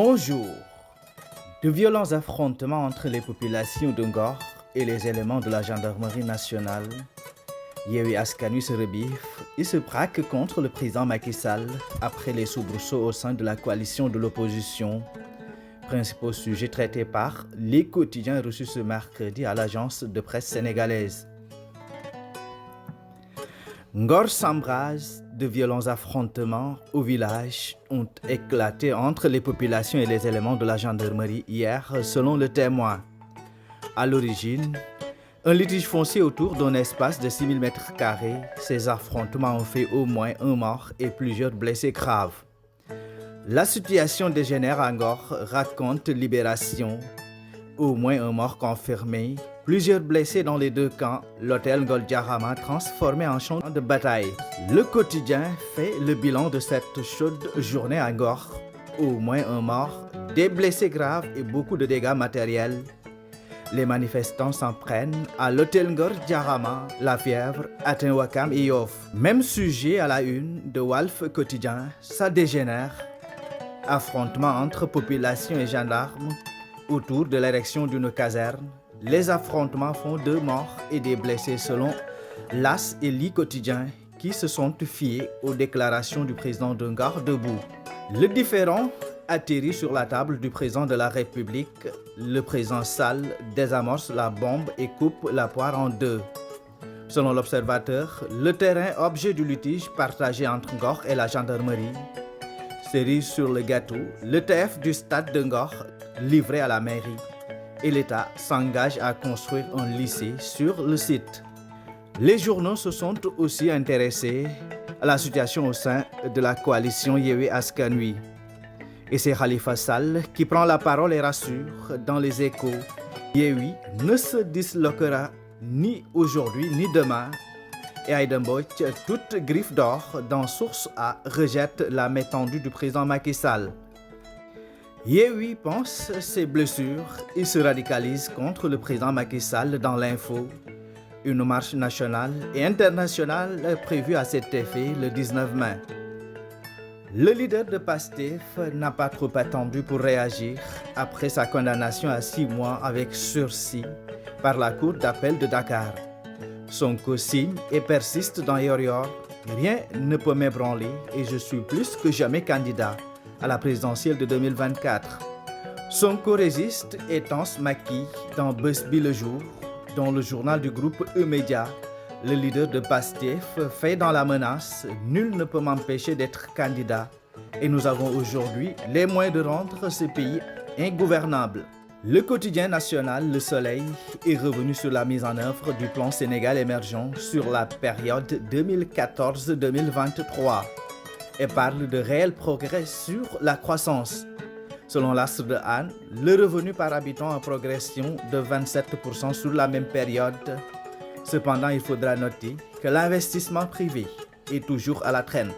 Bonjour. De violents affrontements entre les populations de Ngor et les éléments de la gendarmerie nationale. Yewwi Askan Wi se rebiffe et se braque contre le président Macky Sall après les soubresauts au sein de la coalition de l'opposition. Principaux sujets traités par les quotidiens reçus ce mercredi à l'agence de presse sénégalaise. Ngor s'embrase, de violents affrontements au village ont éclaté entre les populations et les éléments de la gendarmerie hier, selon le témoin. À l'origine, un litige foncier autour d'un espace de 6000 m². Ces affrontements ont fait au moins un mort et plusieurs blessés graves. La situation dégénère à Ngor, raconte Libération. Au moins un mort confirmé, plusieurs blessés dans les deux camps, l'hôtel Ngor Diarama transformé en champ de bataille. Le quotidien fait le bilan de cette chaude journée à Ngor. Au moins un mort, des blessés graves et beaucoup de dégâts matériels. Les manifestants s'en prennent à l'hôtel Ngor Diarama, La Fièvre, Atin Ouakam et Yoff. Même sujet à la une de Walf Quotidien, ça dégénère. Affrontement entre population et gendarmes autour de l'érection d'une caserne. Les affrontements font 2 morts et des blessés selon l'As et l'I Quotidien qui se sont fiés aux déclarations du président de Ngor Debout. Le différend atterrit sur la table du président de la République. Le président Sall désamorce la bombe et coupe la poire en deux. Selon l'Observateur, le terrain objet du litige partagé entre Ngor et la gendarmerie. Cerise sur le gâteau, le TF du stade de Ngor livré à la mairie. Et l'État s'engage à construire un lycée sur le site. Les journaux se sont aussi intéressés à la situation au sein de la coalition Yewwi Askan Wi. Et c'est Khalifa Sall qui prend la parole et rassure dans les Échos. Yewwi ne se disloquera ni aujourd'hui ni demain. Et Aïda Mbodj, toute griffe d'or dans Source A, rejette la main tendue du président Macky Sall. Yewwi pense ses blessures et se radicalise contre le président Macky Sall dans l'info. Une marche nationale et internationale est prévue à cet effet le 19 mai. Le leader de Pastef n'a pas trop attendu pour réagir après sa condamnation à 6 mois avec sursis par la Cour d'appel de Dakar. Sonko signe et persiste dans Yoor. Rien ne peut m'ébranler et je suis plus que jamais candidat à la présidentielle de 2024. Sonko résiste et tense Macky dans Bës Bi Le Jour, dans le journal du groupe E-Média. Le leader de Pastef fait dans la menace « Nul ne peut m'empêcher d'être candidat » et nous avons aujourd'hui les moyens de rendre ce pays ingouvernable. Le quotidien national Le Soleil est revenu sur la mise en œuvre du plan Sénégal émergent sur la période 2014-2023 et parle de réels progrès sur la croissance. Selon l'Astre de Anne, le revenu par habitant en progression de 27% sur la même période. Cependant, il faudra noter que l'investissement privé est toujours à la traîne.